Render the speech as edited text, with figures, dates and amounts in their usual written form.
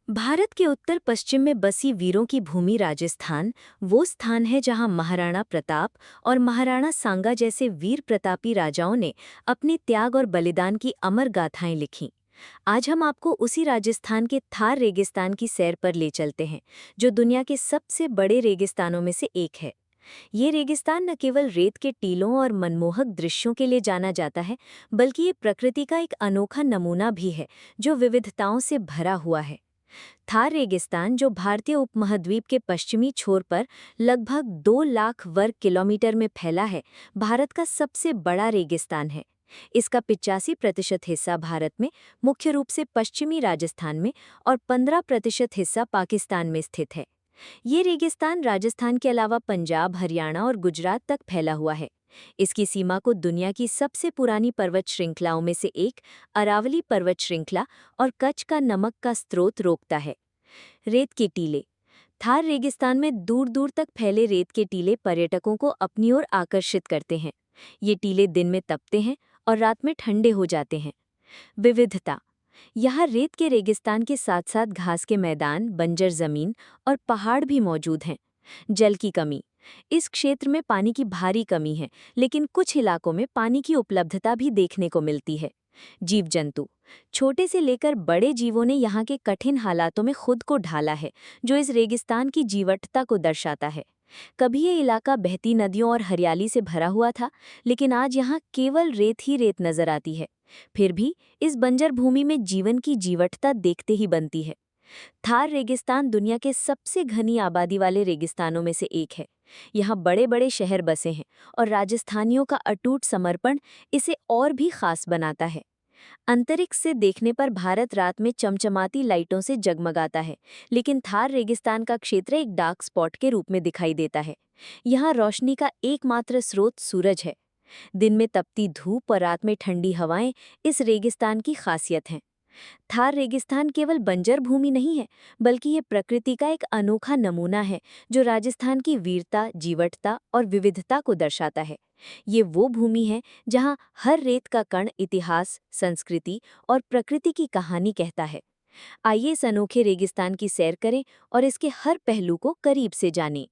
भारत के उत्तर पश्चिम में बसी वीरों की भूमि राजस्थान वो स्थान है जहां महाराणा प्रताप और महाराणा सांगा जैसे वीर प्रतापी राजाओं ने अपने त्याग और बलिदान की अमर गाथाएं लिखीं। आज हम आपको उसी राजस्थान के थार रेगिस्तान की सैर पर ले चलते हैं, जो दुनिया के सबसे बड़े रेगिस्तानों में से एक है। ये रेगिस्तान न केवल रेत के टीलों और मनमोहक दृश्यों के लिए जाना जाता है, बल्कि ये प्रकृति का एक अनोखा नमूना भी है, जो विविधताओं से भरा हुआ है। थार रेगिस्तान, जो भारतीय उपमहाद्वीप के पश्चिमी छोर पर लगभग 2 लाख वर्ग किलोमीटर में फैला है, भारत का सबसे बड़ा रेगिस्तान है। इसका 85% हिस्सा भारत में, मुख्य रूप से पश्चिमी राजस्थान में, और 15% हिस्सा पाकिस्तान में स्थित है। ये रेगिस्तान राजस्थान के अलावा पंजाब, हरियाणा और गुजरात तक फैला हुआ है। इसकी सीमा को दुनिया की सबसे पुरानी पर्वत श्रृंखलाओं में से एक अरावली पर्वत श्रृंखला और कच्छ का नमक का स्रोत रोकता है। रेत के टीले। थार रेगिस्तान में दूर दूर तक फैले रेत के टीले पर्यटकों को अपनी ओर आकर्षित करते हैं। ये टीले दिन में तपते हैं और रात में ठंडे हो जाते हैं। विविधता। यहाँ रेत के रेगिस्तान के साथ साथ घास के मैदान, बंजर जमीन और पहाड़ भी मौजूद हैं। जल की कमी। इस क्षेत्र में पानी की भारी कमी है, लेकिन कुछ इलाकों में पानी की उपलब्धता भी देखने को मिलती है। जीव जंतु। छोटे से लेकर बड़े जीवों ने यहाँ के कठिन हालातों में खुद को ढाला है, जो इस रेगिस्तान की जीवटता को दर्शाता है। कभी ये इलाका बहती नदियों और हरियाली से भरा हुआ था, लेकिन आज यहाँ केवल रेत ही रेत नजर आती है। फिर भी इस बंजर भूमि में जीवन की जीवटता देखते ही बनती है। थार रेगिस्तान दुनिया के सबसे घनी आबादी वाले रेगिस्तानों में से एक है। यहाँ बड़े बड़े शहर बसे हैं और राजस्थानियों का अटूट समर्पण इसे और भी खास बनाता है। अंतरिक्ष से देखने पर भारत रात में चमचमाती लाइटों से जगमगाता है, लेकिन थार रेगिस्तान का क्षेत्र एक डार्क स्पॉट के रूप में दिखाई देता है। यहाँ रोशनी का एकमात्र स्रोत सूरज है। दिन में तपती धूप और रात में ठंडी हवाएं इस रेगिस्तान की खासियत हैं। थार रेगिस्तान केवल बंजर भूमि नहीं है, बल्कि ये प्रकृति का एक अनोखा नमूना है, जो राजस्थान की वीरता, जीवटता और विविधता को दर्शाता है। ये वो भूमि है जहाँ हर रेत का कण इतिहास, संस्कृति और प्रकृति की कहानी कहता है। आइए इस अनोखे रेगिस्तान की सैर करें और इसके हर पहलू को करीब से जानें।